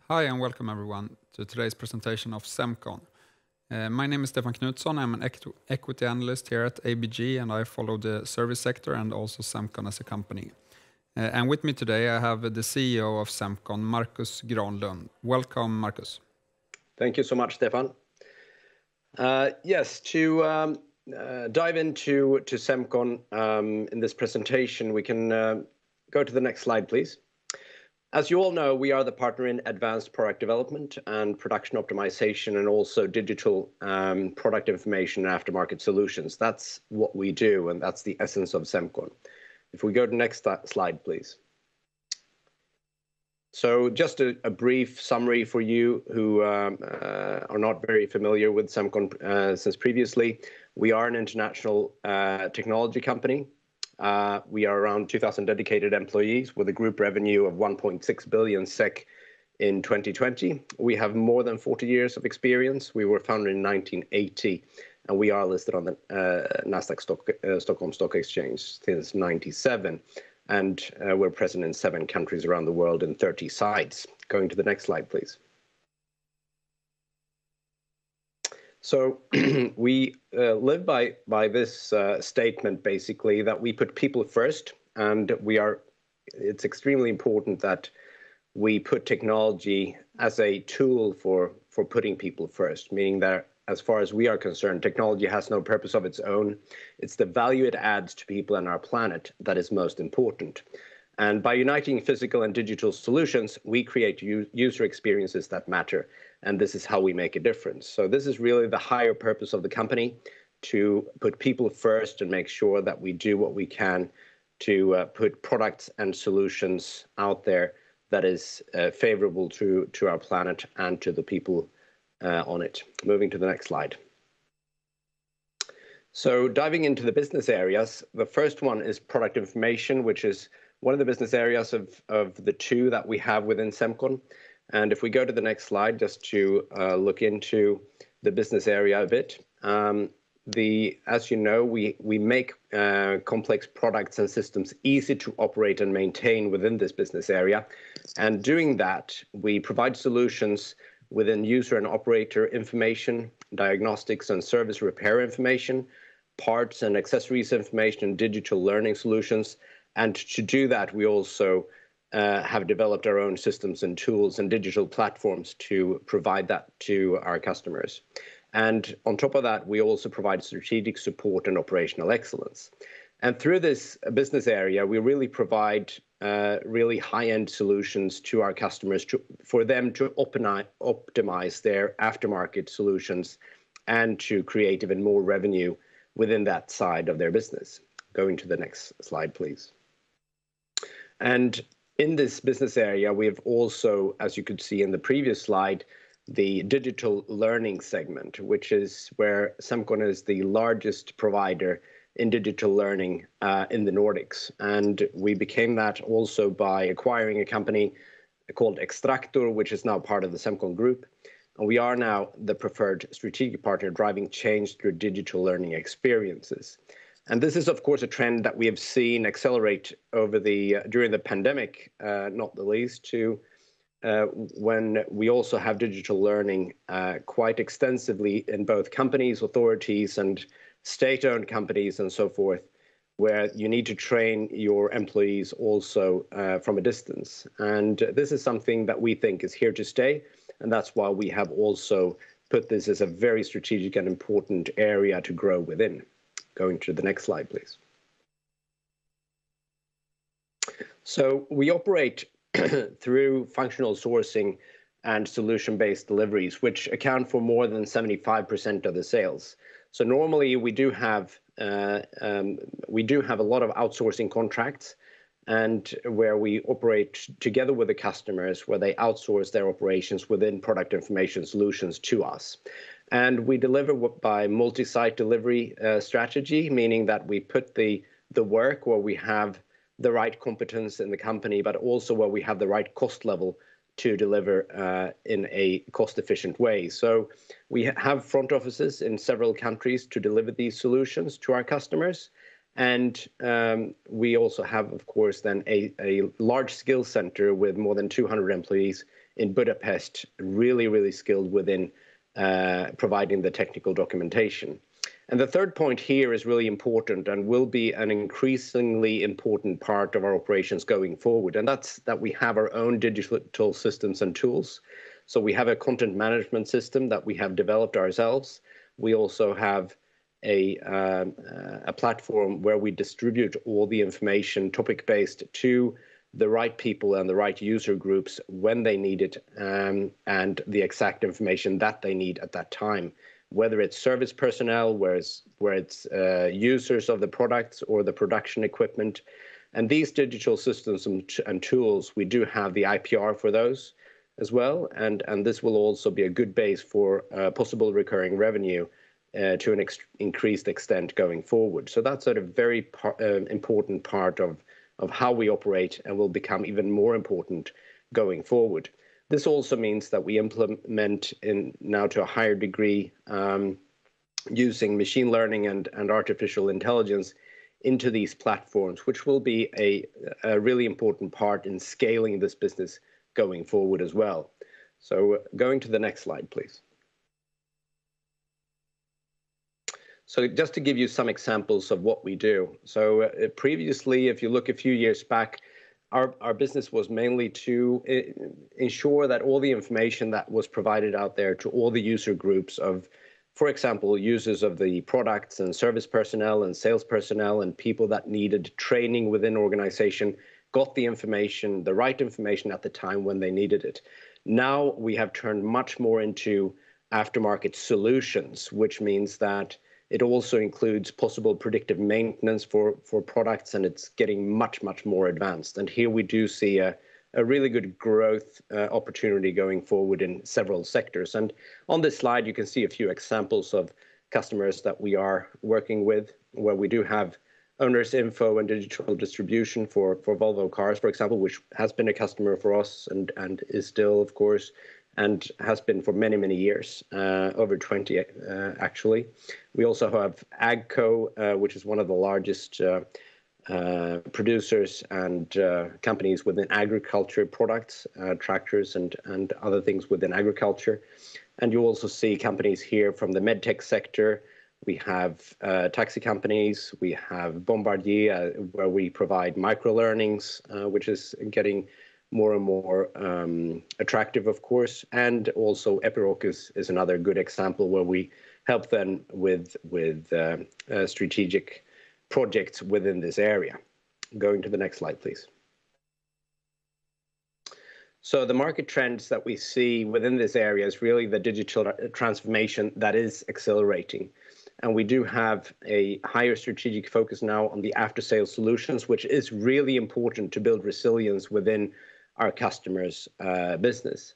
Hi and welcome everyone to today's presentation of Semcon. My name is Stefan Knutsson. I'm an equity analyst here at ABG and I follow the service sector and also Semcon as a company. And with me today I have the CEO of Semcon, Marcus Granlund. Welcome, Marcus. Thank you so much, Stefan. Yes, to dive into Semcon in this presentation, we can go to the next slide, please. As you all know, we are the partner in advanced product development and production optimization and also digital product information and aftermarket solutions. That's what we do, and that's the essence of Semcon. If we go to the next slide, please. So just a brief summary for you who are not very familiar with Semcon since previously. We are an international technology company. We are around 2,000 dedicated employees with a group revenue of 1.6 billion SEK in 2020. We have more than 40 years of experience. We were founded in 1980, and we are listed on the Nasdaq Stockholm Stock Exchange since 1997. And we're present in 7 countries around the world in 30 sites. Going to the next slide, please. So we live by this statement, basically, that we put people first, and it's extremely important that we put technology as a tool for putting people first, meaning that as far as we are concerned, technology has no purpose of its own. It's the value it adds to people and our planet that is most important. And by uniting physical and digital solutions, we create user experiences that matter. And this is how we make a difference. So this is really the higher purpose of the company, to put people first and make sure that we do what we can to put products and solutions out there that is favorable to our planet and to the people on it. Moving to the next slide. So diving into the business areas, the first one is product information, which is one of the business areas of the 2 that we have within Semcon. And if we go to the next slide, just to look into the business area a bit. As you know, we make complex products and systems easy to operate and maintain within this business area. And doing that, we provide solutions within user and operator information, diagnostics and service repair information, parts and accessories information, and digital learning solutions. And to do that, we also have developed our own systems and tools and digital platforms to provide that to our customers. And on top of that, we also provide strategic support and operational excellence. And through this business area, we really provide really high-end solutions to our customers for them to optimize their aftermarket solutions and to create even more revenue within that side of their business. Going to the next slide, please. And in this business area, we have also, as you could see in the previous slide, the digital learning segment, which is where Semcon is the largest provider in digital learning in the Nordics. And we became that also by acquiring a company called Extractor, which is now part of the Semcon group. And we are now the preferred strategic partner driving change through digital learning experiences. And this is, of course, a trend that we have seen accelerate during the pandemic, not the least, to when we also have digital learning quite extensively in both companies, authorities, and state-owned companies and so forth, where you need to train your employees also from a distance. And this is something that we think is here to stay, and that's why we have also put this as a very strategic and important area to grow within. Going to the next slide, please. So we operate through functional sourcing and solution-based deliveries, which account for more than 75% of the sales. So normally we do have a lot of outsourcing contracts, and where we operate together with the customers, where they outsource their operations within product information solutions to us. And we deliver by multi-site delivery strategy, meaning that we put the work where we have the right competence in the company, but also where we have the right cost level to deliver in a cost-efficient way. So we have front offices in several countries to deliver these solutions to our customers. And we also have, of course, then a large skill center with more than 200 employees in Budapest, really skilled within providing the technical documentation. And the third point here is really important and will be an increasingly important part of our operations going forward. And that's that we have our own digital systems and tools. So we have a content management system that we have developed ourselves. We also have a platform where we distribute all the information topic-based to the right people and the right user groups when they need it, and the exact information that they need at that time, whether it's service personnel, where it's users of the products or the production equipment. And these digital systems and tools, we do have the IPR for those as well, and this will also be a good base for possible recurring revenue to an increased extent going forward. So that's a very important part of how we operate, and will become even more important going forward. This also means that we implement now to a higher degree using machine learning and artificial intelligence into these platforms, which will be a really important part in scaling this business going forward as well. So going to the next slide, please. So just to give you some examples of what we do. So previously, if you look a few years back, our business was mainly to ensure that all the information that was provided out there to all the user groups of, for example, users of the products and service personnel and sales personnel and people that needed training within organization, got the information, the right information at the time when they needed it. Now we have turned much more into aftermarket solutions, which means that it also includes possible predictive maintenance for products, and it's getting much more advanced. And here we do see a really good growth opportunity going forward in several sectors. And on this slide, you can see a few examples of customers that we are working with, where we do have owner's info and digital distribution for Volvo Cars, for example, which has been a customer for us and is still, of course, and has been for many years, over 20 actually. We also have AGCO, which is one of the largest producers and companies within agriculture products, tractors and other things within agriculture. And you also see companies here from the medtech sector. We have taxi companies, we have Bombardier, where we provide micro-learnings, which is getting more and more attractive, of course. And also Epiroc is another good example where we help them with strategic projects within this area. Going to the next slide, please. So the market trends that we see within this area is really the digital transformation that is accelerating. And we do have a higher strategic focus now on the after-sales solutions, which is really important to build resilience within our customers' business.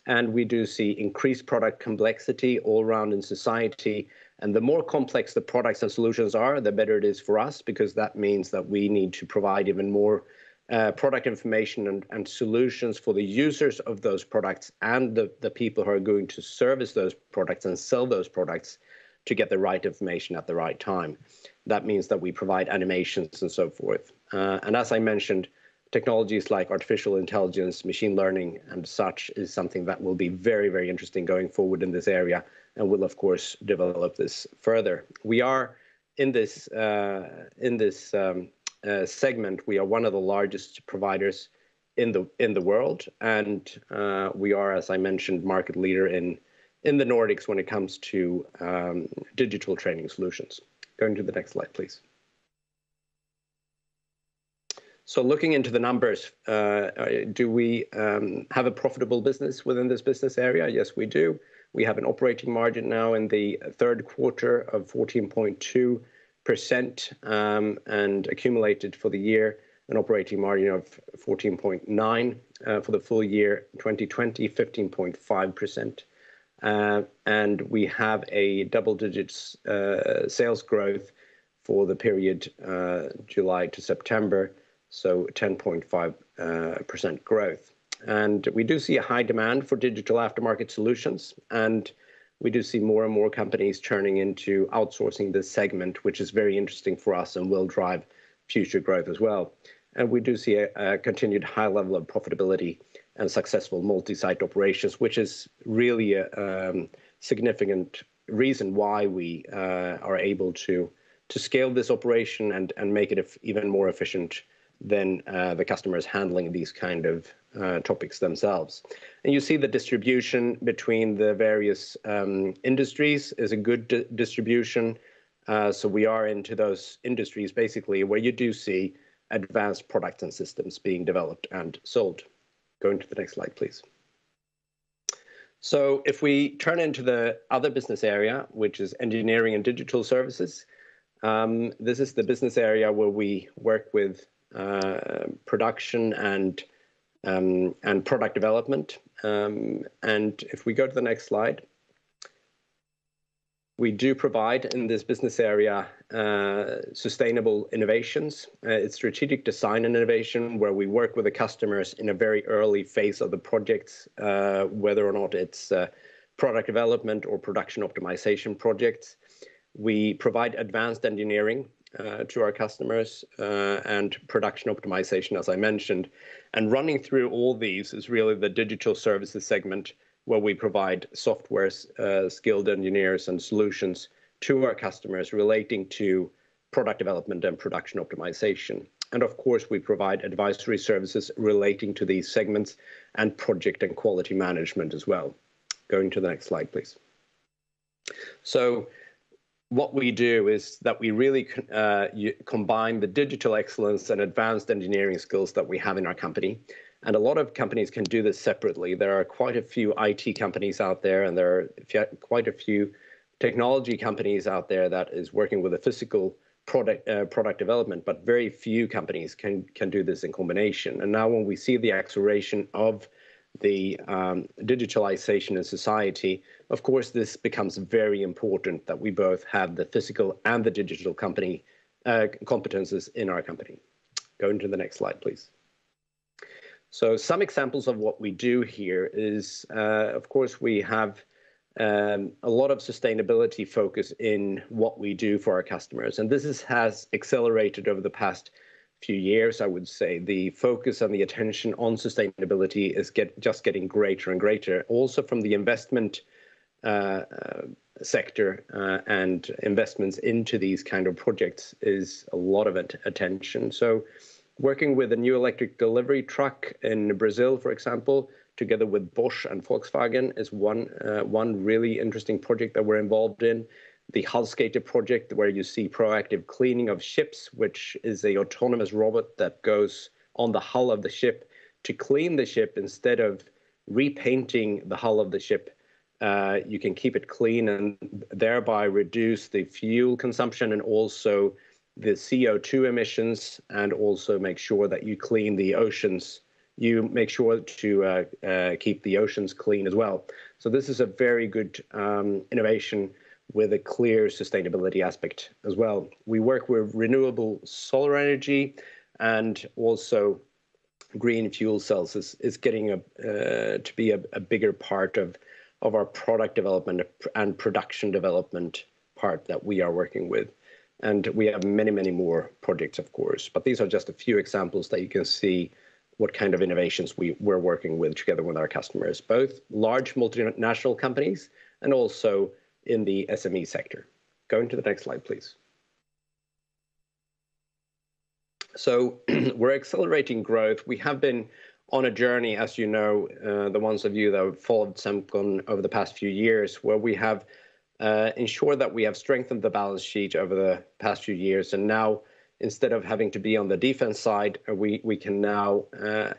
And we do see increased product complexity all around in society. And the more complex the products and solutions are, the better it is for us, because that means that we need to provide even more product information and solutions for the users of those products and the people who are going to service those products and sell those products to get the right information at the right time. That means that we provide animations and so forth. And as I mentioned, technologies like artificial intelligence, machine learning, and such is something that will be very interesting going forward in this area, and will of course develop this further. We are in this segment. We are one of the largest providers in the world, and we are, as I mentioned, market leader in the Nordics when it comes to digital training solutions. Going to the next slide, please. So looking into the numbers, do we have a profitable business within this business area? Yes, we do. We have an operating margin now in the third quarter of 14.2%, and accumulated for the year an operating margin of 14.9%, for the full year 2020, 15.5%. And we have a double-digit sales growth for the period July to September, so 10.5% growth. And we do see a high demand for digital aftermarket solutions, and we do see more and more companies turning into outsourcing this segment, which is very interesting for us and will drive future growth as well. And we do see a continued high level of profitability and successful multi-site operations, which is really a significant reason why we are able to scale this operation and make it even more efficient than the customers handling these kind of topics themselves. And you see the distribution between the various industries is a good distribution. So we are into those industries basically where you do see advanced products and systems being developed and sold. Going to the next slide, please. So if we turn into the other business area, which is engineering and digital services, this is the business area where we work with production and product development. And if we go to the next slide, we do provide in this business area sustainable innovations. It's strategic design and innovation where we work with the customers in a very early phase of the projects, whether or not it's product development or production optimization projects. We provide advanced engineering to our customers and production optimization, as I mentioned. And running through all these is really the digital services segment, where we provide software, skilled engineers and solutions to our customers relating to product development and production optimization. And of course, we provide advisory services relating to these segments and project and quality management as well. Going to the next slide, please. So what we do is that we really combine the digital excellence and advanced engineering skills that we have in our company. And a lot of companies can do this separately. There are quite a few IT companies out there, and there are quite a few technology companies out there that is working with a physical product development, but very few companies can do this in combination. And now when we see the acceleration of the digitalization in society, of course, this becomes very important that we both have the physical and the digital company competences in our company. Go into the next slide, please. So some examples of what we do here is, of course, we have a lot of sustainability focus in what we do for our customers. And this has accelerated over the past few years, I would say. The focus and the attention on sustainability is just getting greater and greater. Also from the investment sector and investments into these kind of projects is a lot of attention. So working with a new electric delivery truck in Brazil, for example, together with Bosch and Volkswagen is one really interesting project that we're involved in. The Hull Skater project, where you see proactive cleaning of ships, which is an autonomous robot that goes on the hull of the ship to clean the ship instead of repainting the hull of the ship. You can keep it clean and thereby reduce the fuel consumption and also the CO2 emissions, and also make sure that you clean the oceans. You make sure to keep the oceans clean as well. So this is a very good innovation with a clear sustainability aspect as well. We work with renewable solar energy, and also green fuel cells is getting to be a bigger part of our product development and production development part that we are working with. And we have many, many more projects, of course, but these are just a few examples that you can see what kind of innovations we're working with together with our customers, both large multinational companies and also in the SME sector. Going to the next slide, please. So we're accelerating growth. We have been on a journey, as you know, the ones of you that have followed Semcon over the past few years, where we have ensure that we have strengthened the balance sheet over the past few years. And now, instead of having to be on the defense side, we can now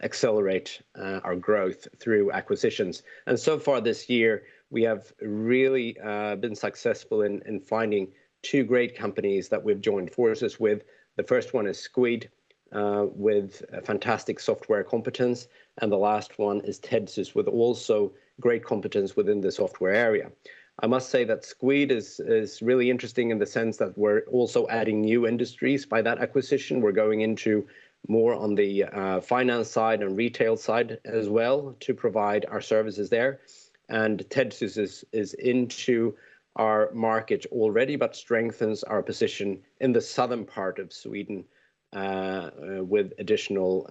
accelerate our growth through acquisitions. And so far this year, we have really been successful in finding two great companies that we've joined forces with. The first one is Squeed, with a fantastic software competence. And the last one is Tedsys, with also great competence within the software area. I must say that Squeed is really interesting in the sense that we're also adding new industries by that acquisition. We're going into more on the finance side and retail side as well to provide our services there. and Tedsys is into our market already, but strengthens our position in the southern part of Sweden with additional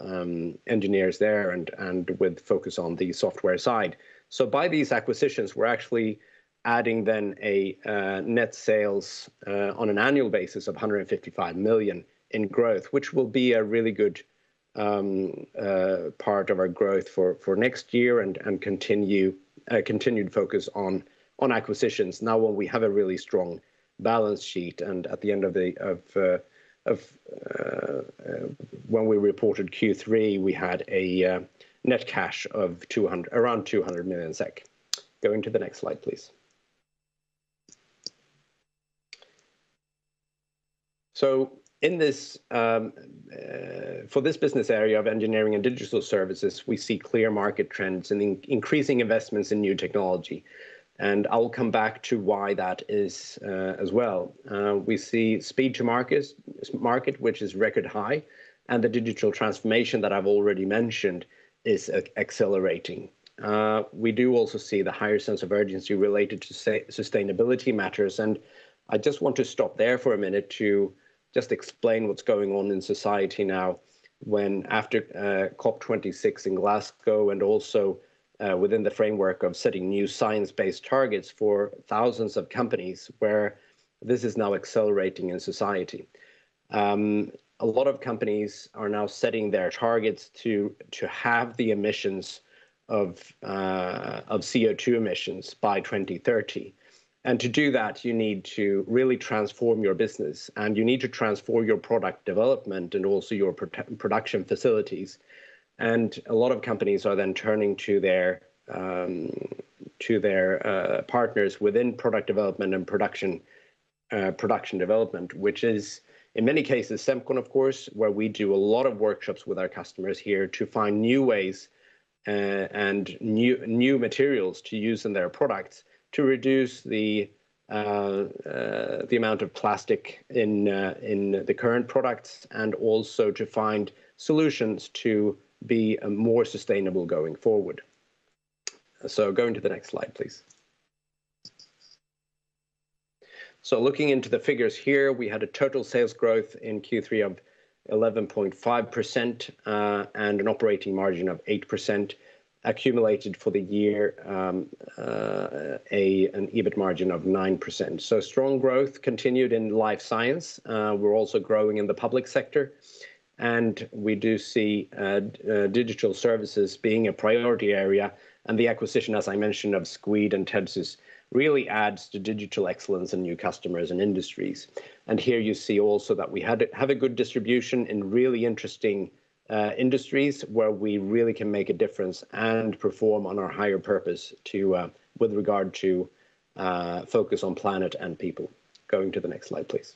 engineers there and with focus on the software side. So by these acquisitions, we're actually adding then a net sales on an annual basis of 155 million in growth, which will be a really good part of our growth for next year and continued focus on acquisitions. Now, when we have a really strong balance sheet, and at the end of when we reported Q3, we had a net cash of around 200 million SEK. Going to the next slide, please. So in this, for this business area of engineering and digital services, we see clear market trends and increasing investments in new technology. And I'll come back to why that is as well. We see speed to market, which is record high, and the digital transformation that I've already mentioned is accelerating. We do also see the higher sense of urgency related to sustainability matters. And I just want to stop there for a minute to just explain what's going on in society now, when after COP26 in Glasgow, and also within the framework of setting new science-based targets for thousands of companies, where this is now accelerating in society. A lot of companies are now setting their targets to have the emissions of CO2 emissions by 2030. And to do that, you need to really transform your business, and you need to transform your product development and also your production facilities. And a lot of companies are then turning to their partners within product development and production development, which is in many cases Semcon, of course, where we do a lot of workshops with our customers here to find new ways and new materials to use in their products to reduce the amount of plastic in the current products, and also to find solutions to be more sustainable going forward. So going to the next slide, please. So looking into the figures here, we had a total sales growth in Q3 of 11.5% and an operating margin of 8%. Accumulated for the year an EBIT margin of 9%. So strong growth continued in life science. We're also growing in the public sector. And we do see digital services being a priority area. And the acquisition, as I mentioned, of Squeed and Tedsys really adds to digital excellence and new customers and industries. And here you see also that we have a good distribution in really interesting industries where we really can make a difference and perform on our higher purpose to with regard to focus on planet and people. Going to the next slide, please.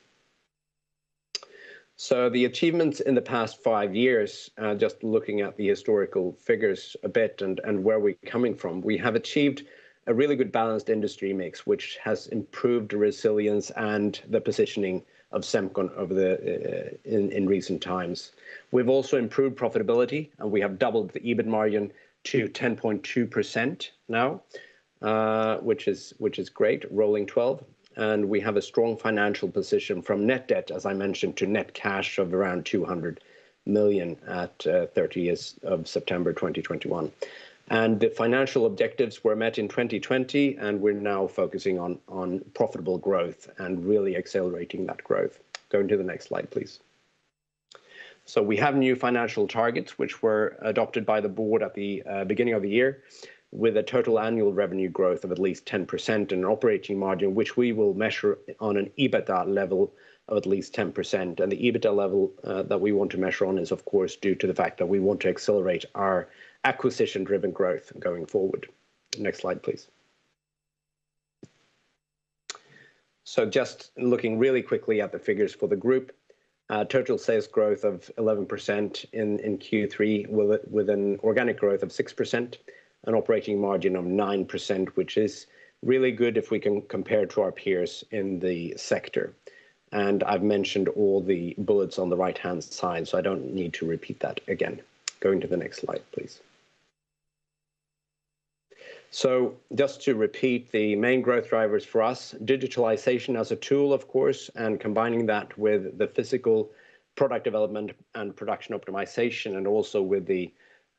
So the achievements in the past 5 years, just looking at the historical figures a bit and where we're coming from, we have achieved a really good balanced industry mix, which has improved resilience and the positioning of Semcon over in recent times. We've also improved profitability, and we have doubled the EBIT margin to 10.2% now, which is great, rolling 12. And we have a strong financial position from net debt, as I mentioned, to net cash of around 200 million at 30th of September 2021. And the financial objectives were met in 2020, and we're now focusing on profitable growth and really accelerating that growth. Going to the next slide, please. So we have new financial targets, which were adopted by the board at the beginning of the year, with a total annual revenue growth of at least 10% and an operating margin, which we will measure on an EBITDA level of at least 10%. And the EBITDA level that we want to measure on is, of course, due to the fact that we want to accelerate our acquisition-driven growth going forward. Next slide, please. So just looking really quickly at the figures for the group, total sales growth of 11% in Q3 with an organic growth of 6%, an operating margin of 9%, which is really good if we can compare to our peers in the sector. And I've mentioned all the bullets on the right-hand side, so I don't need to repeat that again. Going to the next slide, please. So just to repeat, the main growth drivers for us, digitalization as a tool, of course, and combining that with the physical product development and production optimization, and also with the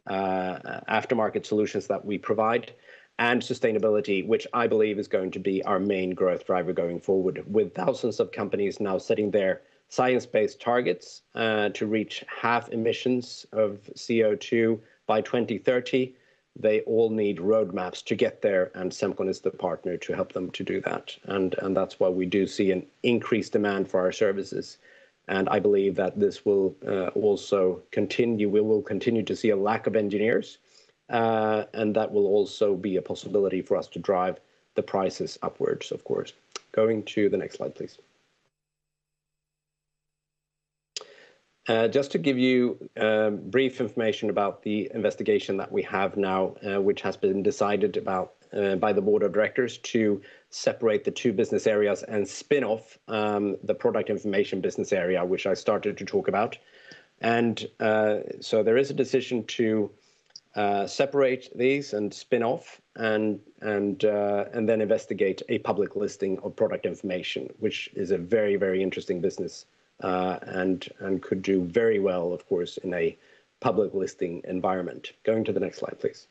aftermarket solutions that we provide, and sustainability, which I believe is going to be our main growth driver going forward, with thousands of companies now setting their science-based targets to reach half emissions of CO2 by 2030. They all need roadmaps to get there, and Semcon is the partner to help them to do that. And that's why we do see an increased demand for our services. And I believe that this will also continue. We will continue to see a lack of engineers, and that will also be a possibility for us to drive the prices upwards, of course. Going to the next slide, please. Just to give you brief information about the investigation that we have now, which has been decided about by the board of directors to separate the two business areas and spin off the product information business area, which I started to talk about. And so there is a decision to separate these and spin off and then investigate a public listing of product information, which is a very, very interesting business. And could do very well, of course, in a public listing environment. Going to the next slide, please.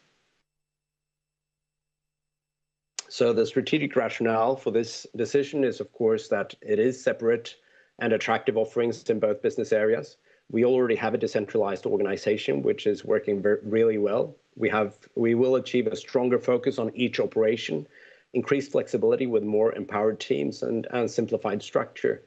So the strategic rationale for this decision is, of course, that it is separate and attractive offerings in both business areas. We already have a decentralized organization, which is working really well. We will achieve a stronger focus on each operation, increased flexibility with more empowered teams and simplified structure.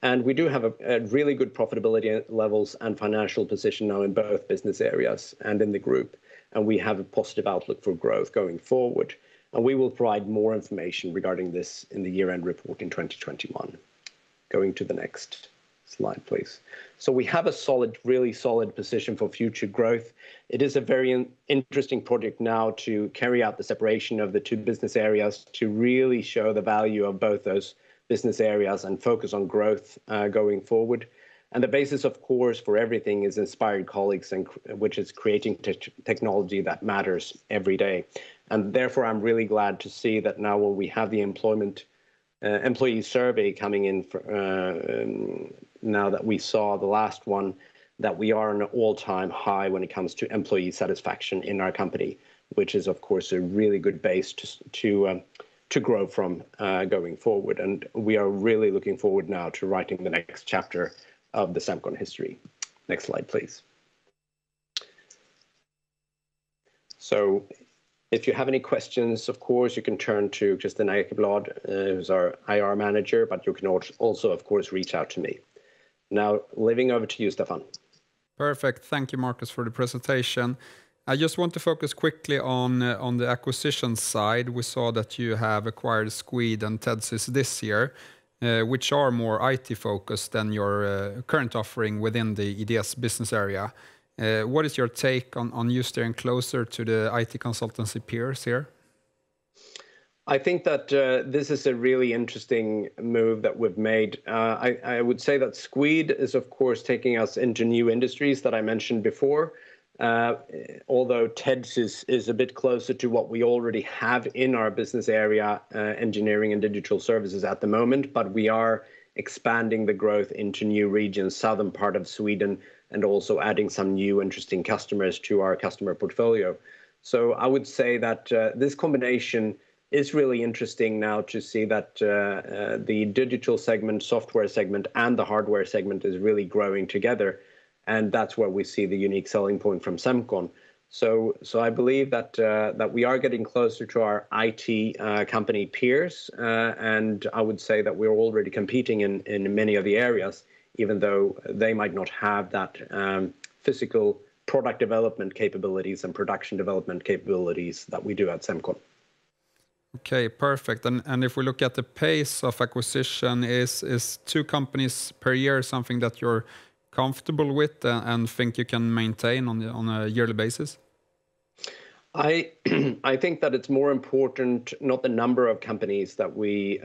And we do have a really good profitability levels and financial position now in both business areas and in the group. And we have a positive outlook for growth going forward. And we will provide more information regarding this in the year-end report in 2021. Going to the next slide, please. So we have a solid, really solid position for future growth. It is a very interesting project now to carry out the separation of the two business areas to really show the value of both those business areas and focus on growth going forward. And the basis, of course, for everything is inspired colleagues, and which is creating technology that matters every day. And therefore, I'm really glad to see that now when we have the employee survey coming in, now that we saw the last one, that we are on an all-time high when it comes to employee satisfaction in our company, which is, of course, a really good base to grow from going forward. And we are really looking forward now to writing the next chapter of the Semcon history. Next slide, please. So if you have any questions, of course, you can turn to Kristina Ekeblad, who's our IR manager, but you can also, of course, reach out to me. Now, leaving over to you, Stefan. Perfect. Thank you, Marcus, for the presentation. I just want to focus quickly on the acquisition side. We saw that you have acquired Squeed and Tedsys this year, which are more IT focused than your current offering within the EDS business area. What is your take on you steering closer to the IT consultancy peers here? I think that this is a really interesting move that we've made. I would say that Squeed is, of course, taking us into new industries that I mentioned before. Although Tedsys is a bit closer to what we already have in our business area, engineering and digital services at the moment, but we are expanding the growth into new regions, southern part of Sweden, and also adding some new interesting customers to our customer portfolio. So I would say that this combination is really interesting now to see that the digital segment, software segment, and the hardware segment is really growing together. And that's where we see the unique selling point from Semcon. So I believe that that we are getting closer to our IT company peers, and I would say that we're already competing in many of the areas, even though they might not have that physical product development capabilities and production development capabilities that we do at Semcon. Okay, perfect. And if we look at the pace of acquisition, is 2 companies per year something that you're comfortable with and think you can maintain on a yearly basis? I think that it's more important not the number of companies that we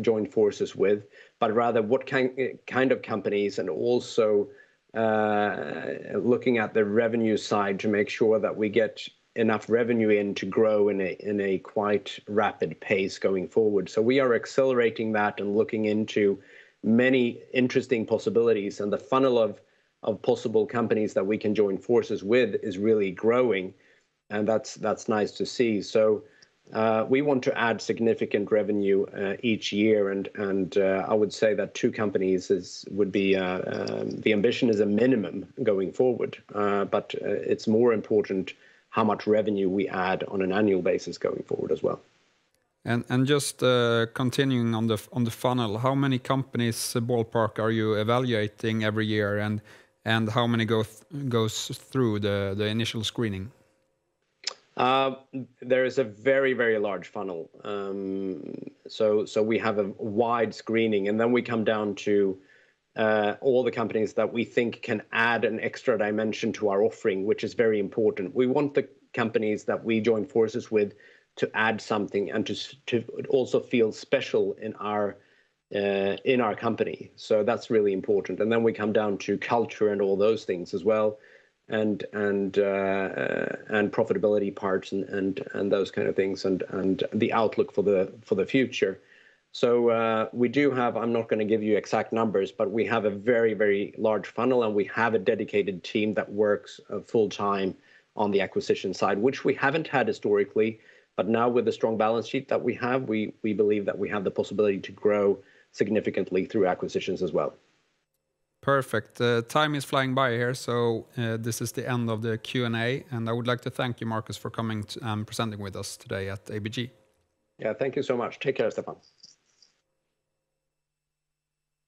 join forces with, but rather what kind of companies, and also looking at the revenue side to make sure that we get enough revenue in to grow in a quite rapid pace going forward. So we are accelerating that and looking into many interesting possibilities, and the funnel of possible companies that we can join forces with is really growing, and that's nice to see. So we want to add significant revenue each year, and I would say that 2 companies would be the ambition is a minimum going forward, but it's more important how much revenue we add on an annual basis going forward as well. And just continuing on the funnel, how many companies ballpark are you evaluating every year, and how many goes through the initial screening? There is a very, very large funnel. So we have a wide screening, and then we come down to all the companies that we think can add an extra dimension to our offering, which is very important. We want the companies that we join forces with to add something and to also feel special in our company. So that's really important. And then we come down to culture and all those things as well, and profitability parts and those kind of things, and the outlook for the future. So we do have, I'm not going to give you exact numbers, but we have a very, very large funnel, and we have a dedicated team that works full time on the acquisition side, which we haven't had historically. But now with the strong balance sheet that we have, we believe that we have the possibility to grow significantly through acquisitions as well. Perfect. Time is flying by here, so this is the end of the Q&A, and I would like to thank you, Marcus, for coming and presenting with us today at ABG. Yeah, thank you so much. Take care, Stefan.